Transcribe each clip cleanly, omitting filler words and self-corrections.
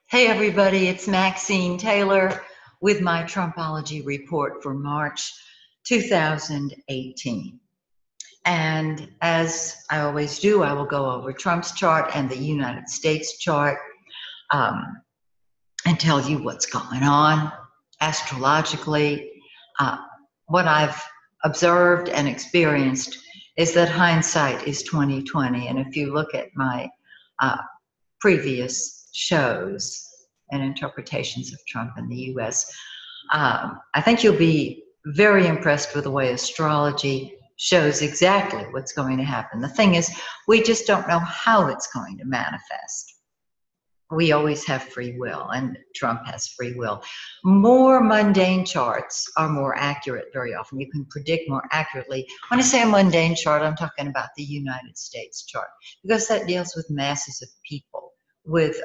Hey everybody, it's Maxine Taylor with my Trumpology report for March 2018. And as I always do, I will go over Trump's chart and the United States chart and tell you what's going on astrologically. What I've observed and experienced is that hindsight is 20/20. And if you look at my previous shows and interpretations of Trump in the US, I think you'll be very impressed with the way astrology shows exactly what's going to happen. The thing is, we just don't know how it's going to manifest. We always have free will, and Trump has free will. More mundane charts are more accurate very often. You can predict more accurately. When I say a mundane chart, I'm talking about the United States chart, because that deals with masses of people, with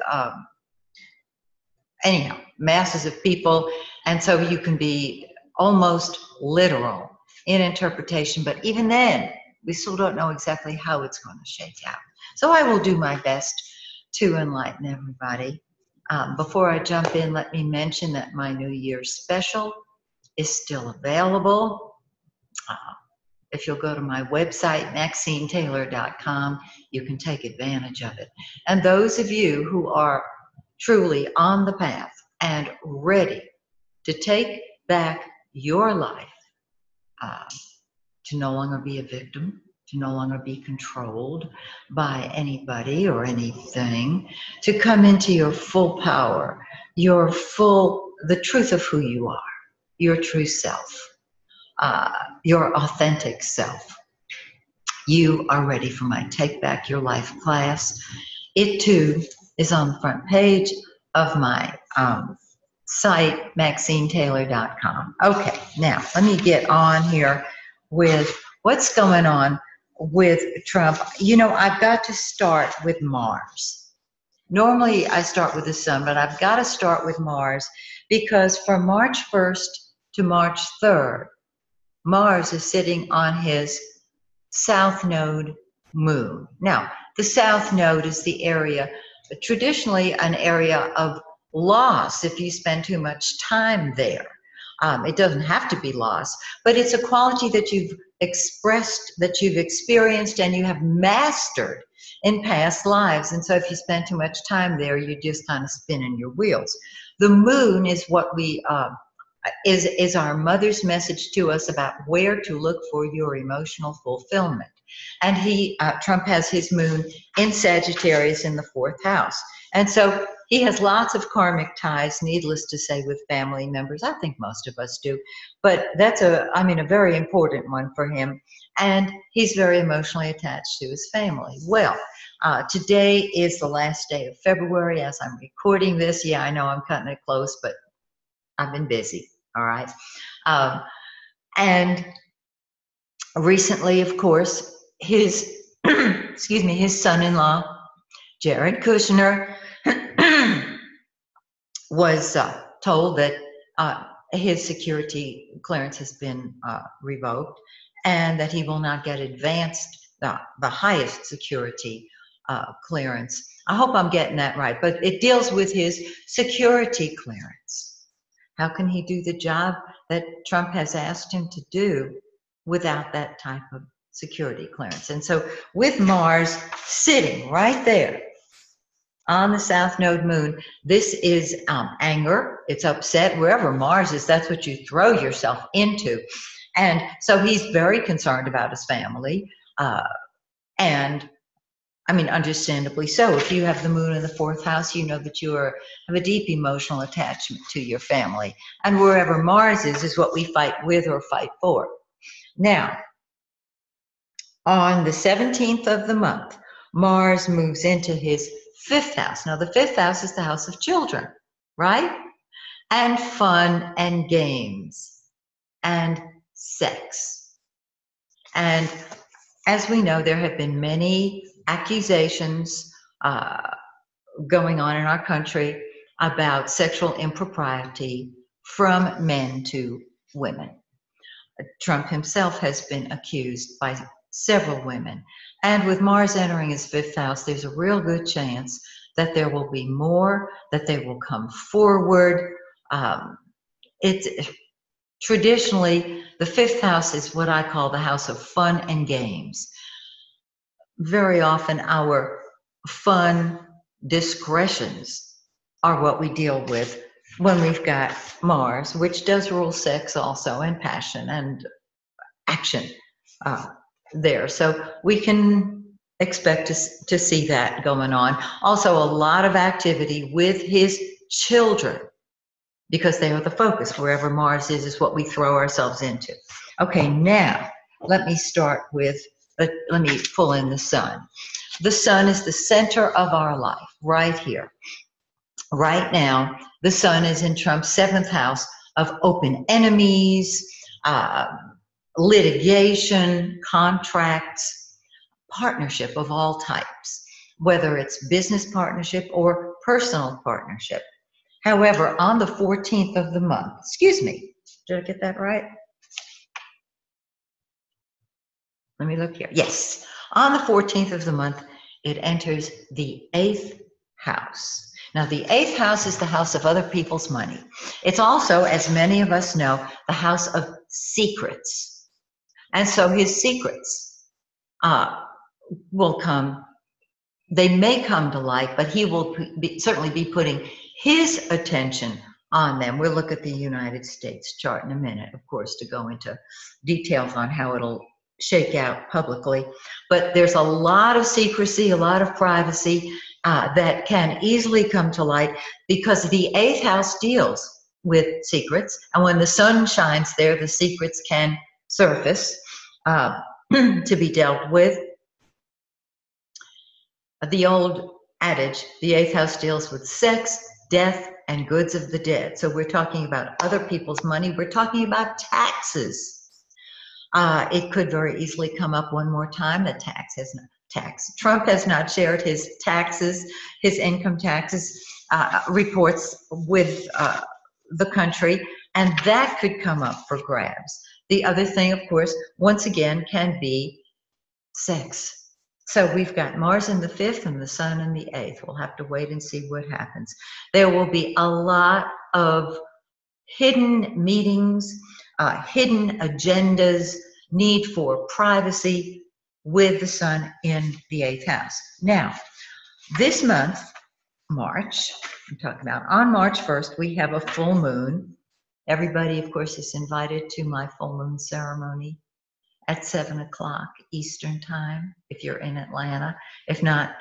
masses of people, and so you can be almost literal in interpretation, but even then, we still don't know exactly how it's going to shake out. So I will do my best to enlighten everybody. Before I jump in, let me mention that my New Year's special is still available. If you'll go to my website, MaxineTaylor.com, you can take advantage of it. And those of you who are truly on the path and ready to take back your life, to no longer be a victim, to no longer be controlled by anybody or anything, to come into your full power, the truth of who you are, your true self, your authentic self. You are ready for my Take Back Your Life class. It too is on the front page of my site, MaxineTaylor.com. Okay, now let me get on here with what's going on with Trump. You know, I've got to start with Mars. Normally I start with the sun, but I've got to start with Mars because from March 1st to March 3rd, Mars is sitting on his south node moon. Now, the south node is the area, traditionally an area of loss if you spend too much time there. It doesn't have to be loss, but it's a quality that you've expressed, that you've experienced, and you have mastered in past lives. And so if you spend too much time there, you're just kind of spinning your wheels. The moon is what we is our mother's message to us about where to look for your emotional fulfillment. And Trump has his moon in Sagittarius in the 4th house. And so he has lots of karmic ties, needless to say, with family members. I think most of us do. But that's a very important one for him. And he's very emotionally attached to his family. Well, today is the last day of February as I'm recording this. Yeah, I know I'm cutting it close, but I've been busy, all right? And recently, of course, his his son-in-law, Jared Kushner, was told that his security clearance has been revoked and that he will not get the highest security clearance. I hope I'm getting that right, but it deals with his security clearance. How can he do the job that Trump has asked him to do without that type of security clearance? And so with Mars sitting right there on the south node moon, this is anger. It's upset. Wherever Mars is, that's what you throw yourself into. And so he's very concerned about his family. And understandably so. If you have the moon in the 4th house, you know that you have a deep emotional attachment to your family. And wherever Mars is what we fight with or fight for. Now, on the 17th of the month, Mars moves into his 5th house. Now, the 5th house is the house of children, right? And fun and games and sex. And as we know, there have been many accusations going on in our country about sexual impropriety from men to women. Trump himself has been accused by several women. And with Mars entering his 5th house, there's a real good chance that there will be more, that they will come forward. It's traditionally, the fifth house is what I call the house of fun and games. Very often our fun discretions are what we deal with when we've got Mars, which does rule sex also, and passion and action there. So we can expect to see that going on. Also, a lot of activity with his children, because they are the focus. Wherever Mars is what we throw ourselves into. Okay, now let me start with, let me pull in the sun. The sun is the center of our life, right here. Right now, the sun is in Trump's seventh house of open enemies, litigation, contracts, partnership of all types, whether it's business partnership or personal partnership. However, on the 14th of the month, excuse me, did I get that right? Let me look here. Yes, on the 14th of the month, it enters the 8th house. Now, the 8th house is the house of other people's money. It's also, as many of us know, the house of secrets. And so his secrets will come, they may come to light, but he will certainly be putting his attention on them. We'll look at the United States chart in a minute, of course, to go into details on how it'll shake out publicly. But there's a lot of secrecy, a lot of privacy that can easily come to light, because the 8th house deals with secrets. And when the sun shines there, the secrets can surface to be dealt with. The old adage, the 8th house deals with sex, death, and goods of the dead. So we're talking about other people's money. We're talking about taxes. It could very easily come up one more time that Trump has not shared his taxes, his income taxes reports with the country, and that could come up for grabs. The other thing, of course, once again, can be sex. So we've got Mars in the 5th and the sun in the 8th. We'll have to wait and see what happens. There will be a lot of hidden meetings, hidden agendas, need for privacy with the sun in the 8th house. Now, this month, March, I'm talking about, on March 1st, we have a full moon. Everybody, of course, is invited to my full moon ceremony at 7 o'clock Eastern time, if you're in Atlanta. If not,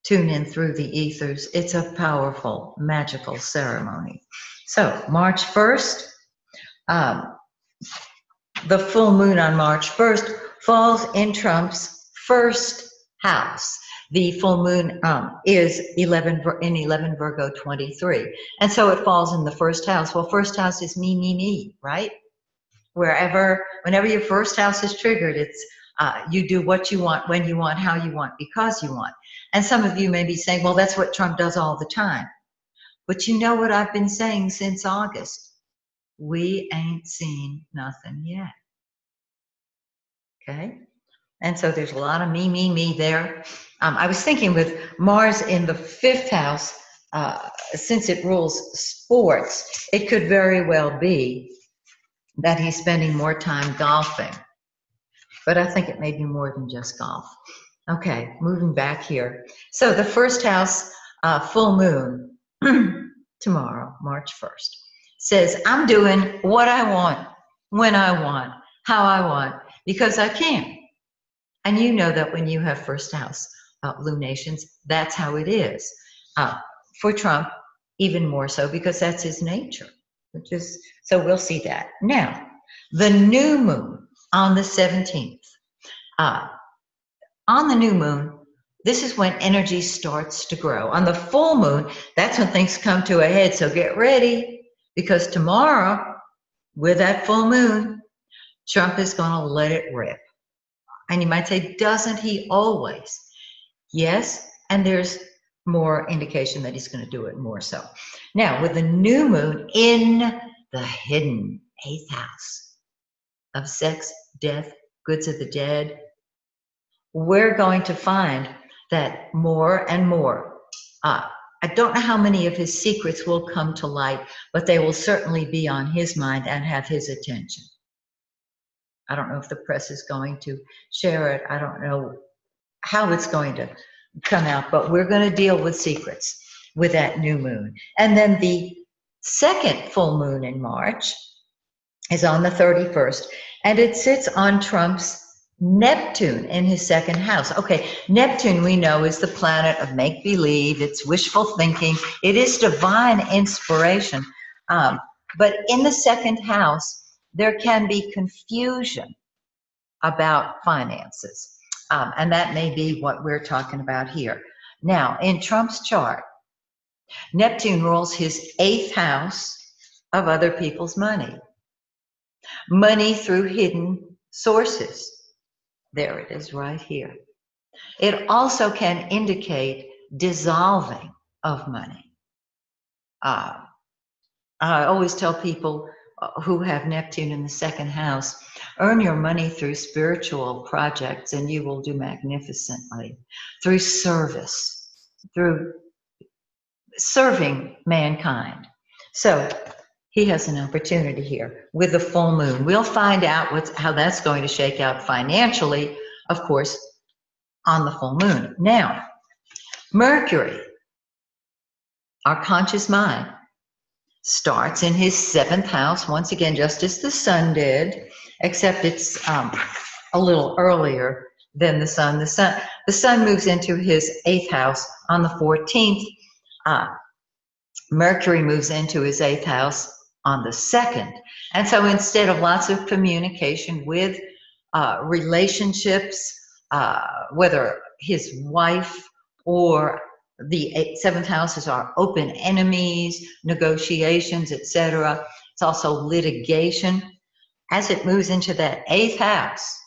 tune in through the ethers. It's a powerful, magical ceremony. So, March 1st, the full moon on March 1st falls in Trump's first house. The full moon is in 11 Virgo 23. And so it falls in the first house. Well, first house is me, right? Whenever your first house is triggered, it's you do what you want, when you want, how you want, because you want. And some of you may be saying, well, that's what Trump does all the time. But you know what I've been saying since August? We ain't seen nothing yet. Okay? And so there's a lot of me there. I was thinking with Mars in the 5th house, since it rules sports, it could very well be that he's spending more time golfing. But I think it may be more than just golf. Okay, moving back here. So the first house, full moon, tomorrow, March 1st, says, I'm doing what I want, when I want, how I want, because I can. And you know that when you have first house lunations, that's how it is. For Trump, even more so, because that's his nature. So we'll see that. Now, the new moon on the 17th. On the new moon, this is when energy starts to grow. On the full moon, that's when things come to a head. So get ready, because tomorrow, with that full moon, Trump is going to let it rip. And you might say, doesn't he always? Yes, and there's more indication that he's going to do it more so. Now, with the new moon in the hidden 8th house of sex, death, goods of the dead, we're going to find that more and more I don't know how many of his secrets will come to light, but they will certainly be on his mind and have his attention. I don't know if the press is going to share it. I don't know how it's going to come out, but we're going to deal with secrets with that new moon. And then the second full moon in March is on the 31st, and it sits on Trump's Neptune in his second house. Okay, Neptune, we know, is the planet of make-believe. It's wishful thinking. It is divine inspiration. But in the second house, there can be confusion about finances. And that may be what we're talking about here. Now, in Trump's chart, Neptune rules his 8th house of other people's money. Money through hidden sources. There it is right here. It also can indicate dissolving of money. I always tell people who have Neptune in the second house, earn your money through spiritual projects and you will do magnificently. Through service, through serving mankind. So he has an opportunity here with the full moon. We'll find out how that's going to shake out financially, of course, on the full moon. Now, Mercury, our conscious mind, starts in his 7th house, once again, just as the sun did, except it's a little earlier than the sun. The sun moves into his 8th house on the 14th. Mercury moves into his 8th house on the 2nd. And so instead of lots of communication with relationships, whether his wife or the 7th houses are open enemies, negotiations, etc. It's also litigation. As it moves into that 8th house,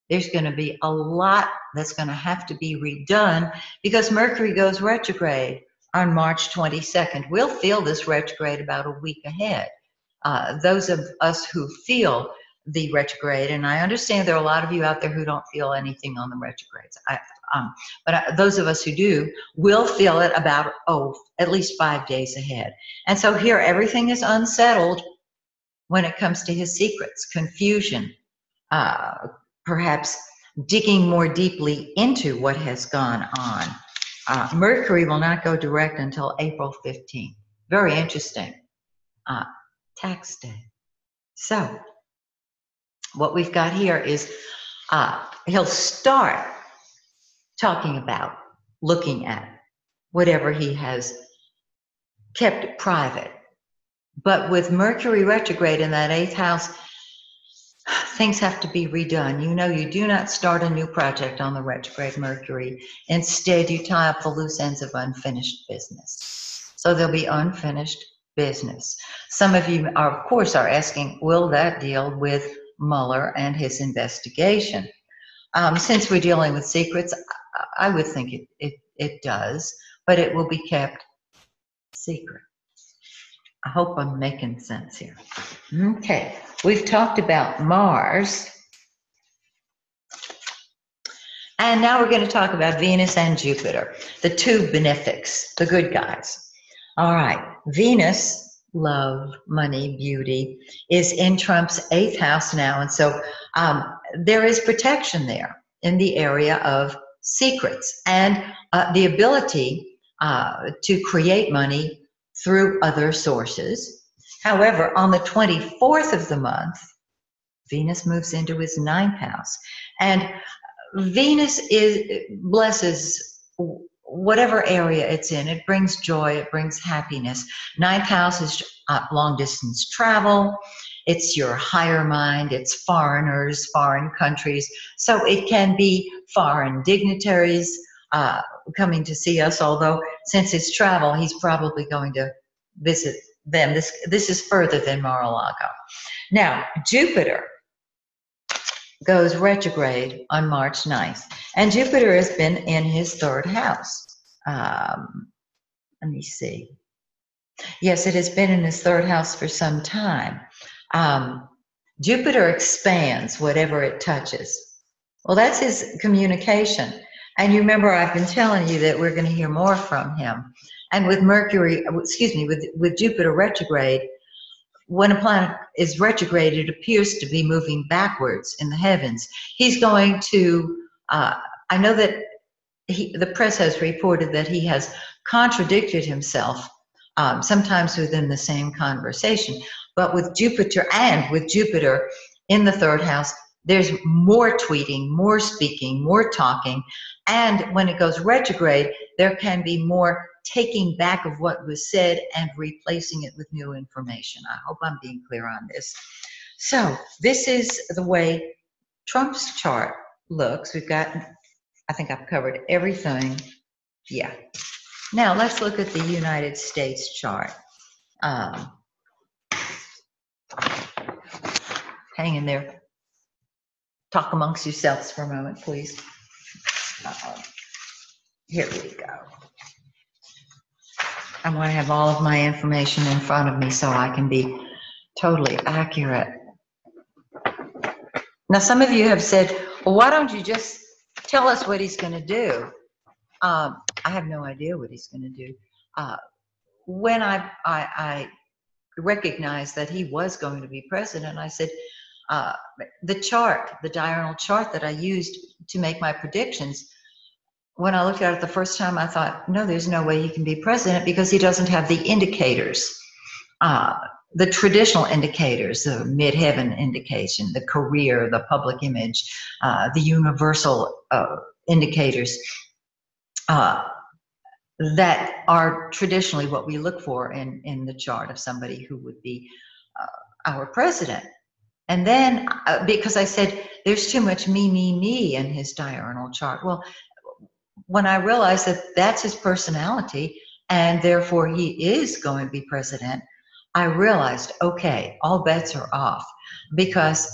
there's going to be a lot that's going to have to be redone because Mercury goes retrograde on March 22nd. We'll feel this retrograde about a week ahead. Those of us who feel the retrograde, and I understand there are a lot of you out there who don't feel anything on the retrogrades, but those of us who do will feel it about, at least 5 days ahead. And so here everything is unsettled when it comes to his secrets, confusion, perhaps digging more deeply into what has gone on. Mercury will not go direct until April 15th. Very interesting. Tax day. So what we've got here is he'll start talking about, looking at whatever he has kept private. But with Mercury retrograde in that 8th house, things have to be redone. You know, you do not start a new project on the retrograde Mercury. Instead, you tie up the loose ends of unfinished business. So there'll be unfinished business. Some of you are, of course, are asking, will that deal with Mueller and his investigation? Since we're dealing with secrets, I would think it does, but it will be kept secret. I hope I'm making sense here. Okay, we've talked about Mars. And now we're going to talk about Venus and Jupiter, the two benefics, the good guys. All right, Venus, love, money, beauty, is in Trump's 8th house now. And so there is protection there in the area of secrets and the ability to create money through other sources. However, on the 24th of the month, Venus moves into his 9th house. And Venus blesses whatever area it's in. It brings joy, it brings happiness. 9th house is long distance travel. It's your higher mind, it's foreigners, foreign countries. So it can be foreign dignitaries coming to see us, although since it's travel, he's probably going to visit them. This is further than Mar-a-Lago. Now, Jupiter goes retrograde on March 9th, and Jupiter has been in his 3rd house. Let me see. Yes, it has been in his 3rd house for some time. Jupiter expands whatever it touches. Well, that's his communication. And you remember I've been telling you that we're going to hear more from him. And with Mercury, excuse me, with Jupiter retrograde, when a planet is retrograde, it appears to be moving backwards in the heavens. He's going to, I know that the press has reported that he has contradicted himself sometimes within the same conversation. But with Jupiter in the third house, there's more tweeting, more speaking, more talking. And when it goes retrograde, there can be more taking back of what was said and replacing it with new information. I hope I'm being clear on this. So this is the way Trump's chart looks. We've got, I think I've covered everything. Yeah. Now let's look at the United States chart. Hang in there. Talk amongst yourselves for a moment, please. Here we go. I want to have all of my information in front of me so I can be totally accurate. Now, some of you have said, well, why don't you just tell us what he's going to do? I have no idea what he's going to do. When I recognized that he was going to be president, I said, the diurnal chart that I used to make my predictions, when I looked at it the first time, I thought, no, there's no way he can be president because he doesn't have the indicators, the traditional indicators, the midheaven indication, the career, the public image, the universal indicators that are traditionally what we look for in the chart of somebody who would be our president. And then, because I said, there's too much me in his diurnal chart. Well, when I realized that that's his personality, and therefore he is going to be president, I realized, okay, all bets are off, because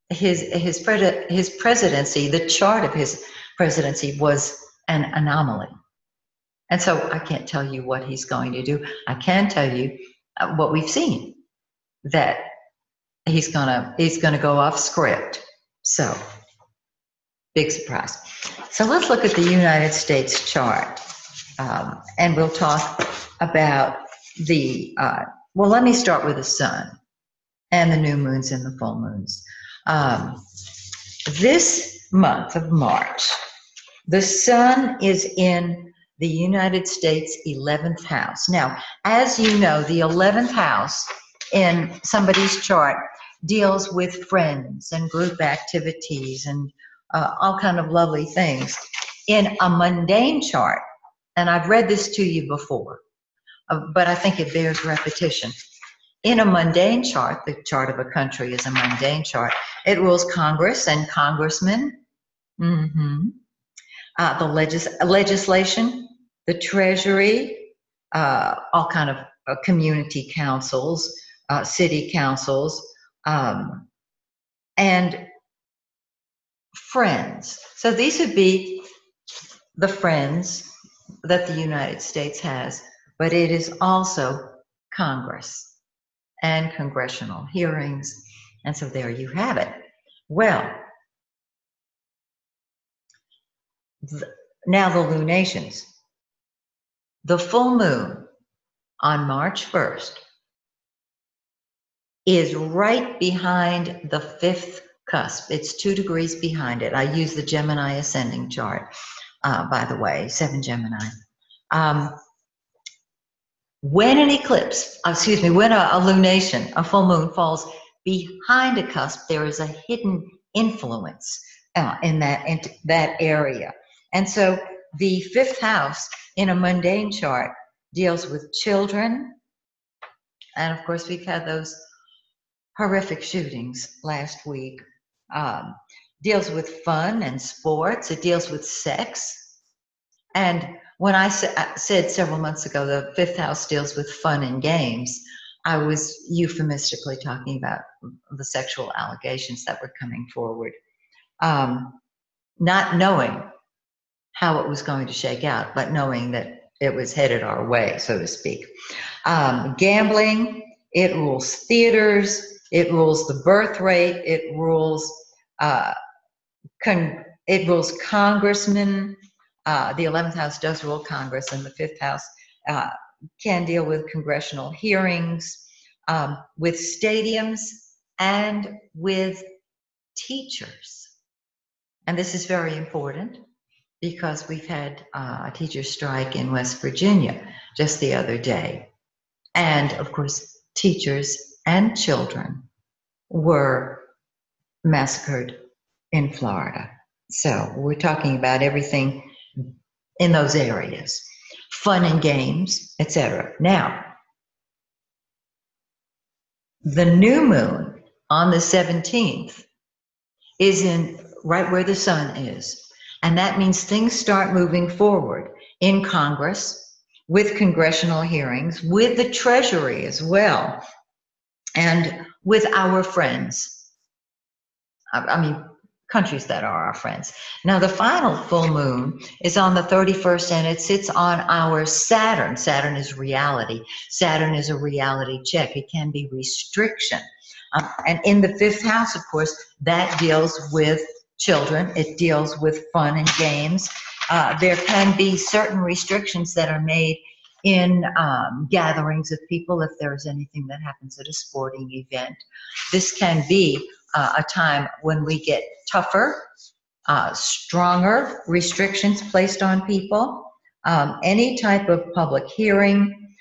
his presidency, the chart of his presidency was an anomaly. And so I can't tell you what he's going to do. I can tell you what we've seen, that he's gonna go off script. So big surprise. So let's look at the United States chart, and we'll talk about the, well, let me start with the sun and the new moons and the full moons. This month of March, the sun is in the United States 11th house. Now, as you know, the 11th house in somebody's chart deals with friends and group activities and all kind of lovely things. In a mundane chart, and I've read this to you before, but I think it bears repetition. In a mundane chart, the chart of a country is a mundane chart. It rules Congress and congressmen, the legislation, the treasury, all kind of community councils, city councils, and friends. So these would be the friends that the United States has, but it is also Congress and congressional hearings. And so there you have it. Well, now the lunations. The full moon on March 1st is right behind the 5th cusp. It's 2 degrees behind it. I use the Gemini ascending chart, by the way, 7 Gemini. When an eclipse, when a lunation, a full moon falls behind a cusp, there is a hidden influence in that area. And so the 5th house in a mundane chart deals with children. And of course, we've had those horrific shootings last week. Deals with fun and sports. It deals with sex. And when I said several months ago the 5th house deals with fun and games, I was euphemistically talking about the sexual allegations that were coming forward, not knowing how it was going to shake out, but knowing that it was headed our way, so to speak. Gambling, it rules theaters, it rules the birth rate, it rules it rules congressmen. The 11th house does rule Congress, and the 5th house can deal with congressional hearings, with stadiums, and with teachers. And this is very important because we've had a teacher strike in West Virginia just the other day. And of course, teachers and children were massacred in Florida. So we're talking about everything in those areas, fun and games, etc. Now, the new moon on the 17th is in right where the sun is. And that means things start moving forward in Congress, with congressional hearings, with the Treasury as well, and with our friends. I mean, countries that are our friends. Now, the final full moon is on the 31st, and it sits on our Saturn. Saturn is reality. Saturn is a reality check. It can be restriction. And in the 5th house, of course, that deals with children. It deals with fun and games. There can be certain restrictions that are made in gatherings of people if there's anything that happens at a sporting event. This can be a time when we get tougher, stronger restrictions placed on people. Any type of public hearing.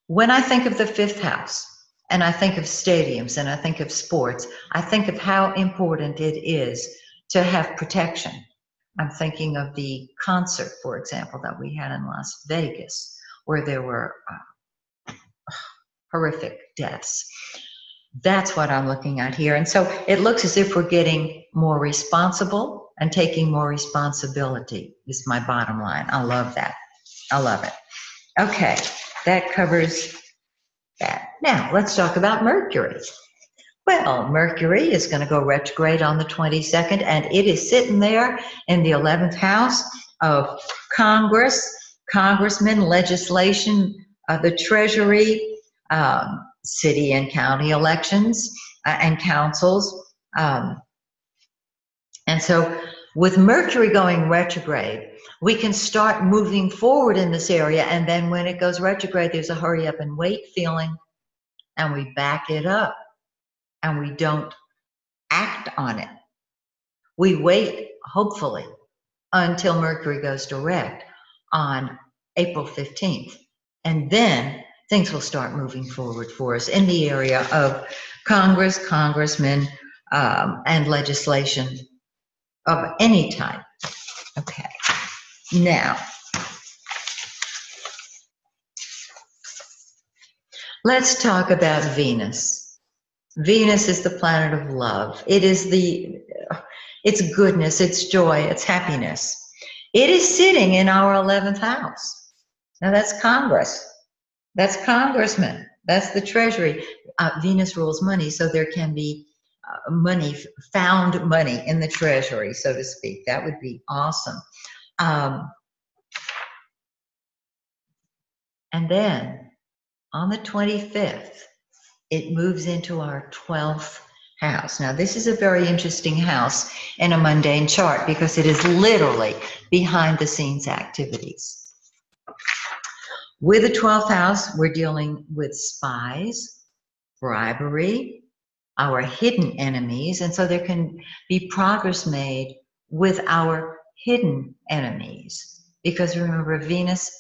When I think of the 5th house, and I think of stadiums, and I think of sports, I think of how important it is to have protection. I'm thinking of the concert, for example, that we had in Las Vegas, where there were horrific deaths. That's what I'm looking at here. And so it looks as if we're getting more responsible and taking more responsibility is my bottom line. I love that. I love it. Okay, that covers that. Now, let's talk about Mercury. Well, Mercury is going to go retrograde on the 22nd, and it is sitting there in the 11th house of Congress, congressmen, legislation, the Treasury, city and county elections, and councils. And so with Mercury going retrograde, we can start moving forward in this area, and then when it goes retrograde, there's a hurry up and wait feeling, and we back it up, and we don't act on it. We wait, hopefully, until Mercury goes direct on April 15th, and then things will start moving forward for us in the area of Congress, congressmen, and legislation of any type. Okay. Now, let's talk about Venus. Venus is the planet of love. It is it's goodness, it's joy, it's happiness. It is sitting in our 11th house. Now that's Congress. That's congressmen. That's the Treasury. Venus rules money, so there can be money, found money in the Treasury, so to speak. That would be awesome. And then on the 25th, it moves into our 12th house. Now, this is a very interesting house in a mundane chart because it is literally behind the scenes activities. With the 12th house, we're dealing with spies, bribery, our hidden enemies, and so there can be progress made with our hidden enemies. Because remember, Venus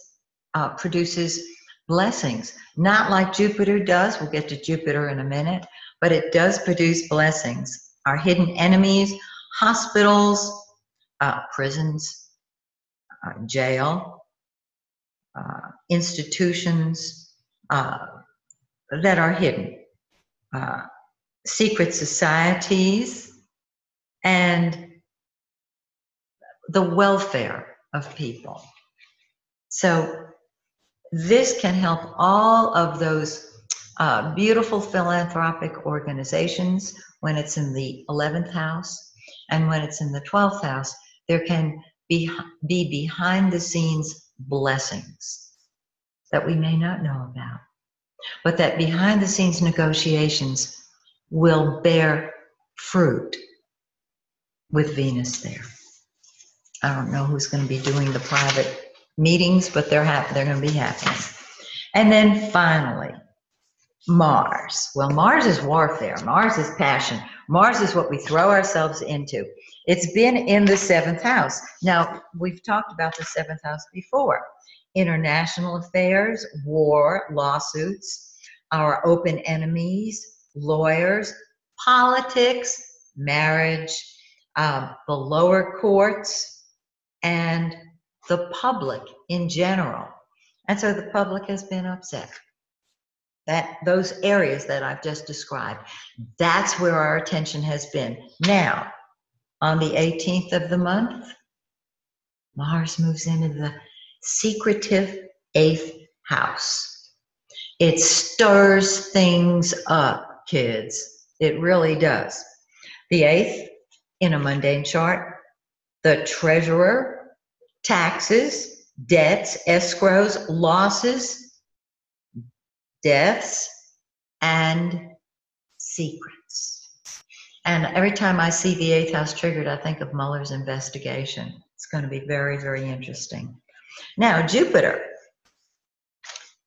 produces blessings, not like Jupiter does. We'll get to Jupiter in a minute, but it does produce blessings. Our hidden enemies, hospitals, prisons, jail, institutions that are hidden, secret societies, and the welfare of people. So this can help all of those beautiful philanthropic organizations when it's in the 11th house, and when it's in the 12th house, there can be behind the scenes blessings that we may not know about, but that behind the scenes negotiations will bear fruit with Venus there. I don't know who's going to be doing the private meetings, but they're going to be happening. And then finally, Mars. Well, Mars is warfare. Mars is passion. Mars is what we throw ourselves into. It's been in the 7th house. Now, we've talked about the 7th house before. International affairs, war, lawsuits, our open enemies, lawyers, politics, marriage, the lower courts, and the public in general. And so the public has been upset. Those areas that I've just described, that's where our attention has been. Now, on the 18th of the month, Mars moves into the secretive 8th house. It stirs things up, kids. It really does. The 8th, in a mundane chart, the treasurer, taxes, debts, escrows, losses, deaths, and secrets. And every time I see the 8th house triggered, I think of Mueller's investigation. It's going to be very, very interesting. Now, Jupiter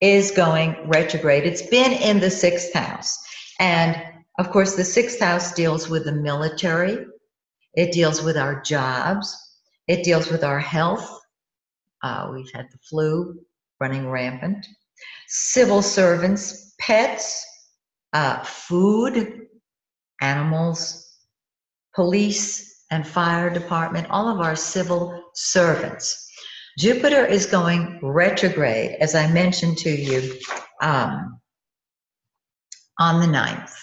is going retrograde. It's been in the 6th house. And of course, the 6th house deals with the military. It deals with our jobs. It deals with our health. We've had the flu running rampant. Civil servants, pets, food, animals, police and fire department, all of our civil servants. Jupiter is going retrograde, as I mentioned to you, on the 9th.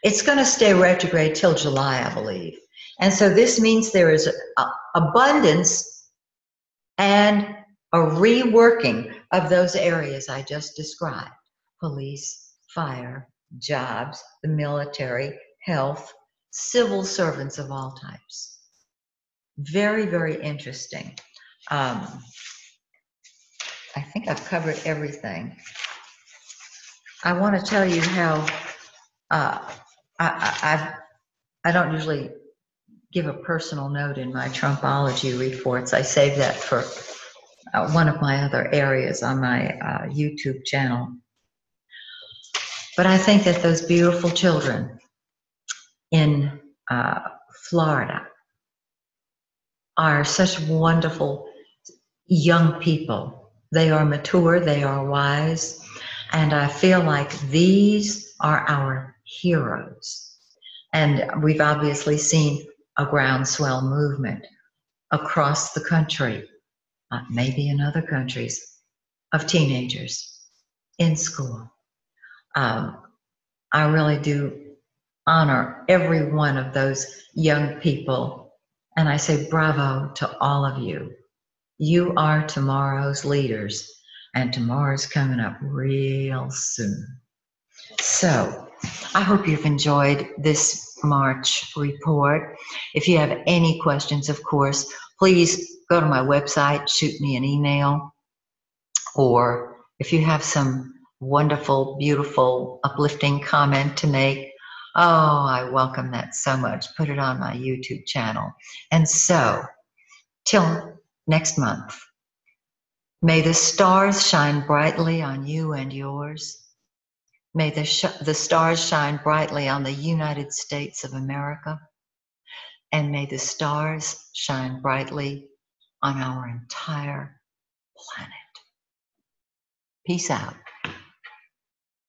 It's going to stay retrograde till July, I believe. And so this means there is abundance and a reworking of those areas I just described: police, fire, jobs, the military, health, civil servants of all types. Very, very interesting. I think I've covered everything. I want to tell you how I don't usually give a personal note in my Trumpology reports. I save that for one of my other areas on my YouTube channel. But I think that those beautiful children in Florida are such wonderful young people. They are mature, they are wise, and I feel like these are our heroes. And we've obviously seen a groundswell movement across the country, maybe in other countries, of teenagers in school. I really do honor every one of those young people, and I say bravo to all of you. You are tomorrow's leaders, and tomorrow's coming up real soon. So I hope you've enjoyed this March report. If you have any questions, of course, please go to my website, shoot me an email, or if you have some wonderful, beautiful, uplifting comment to make, oh, I welcome that so much. Put it on my YouTube channel. And so, till next month, may the stars shine brightly on you and yours. May the stars shine brightly on the United States of America. And may the stars shine brightly on our entire planet. Peace out.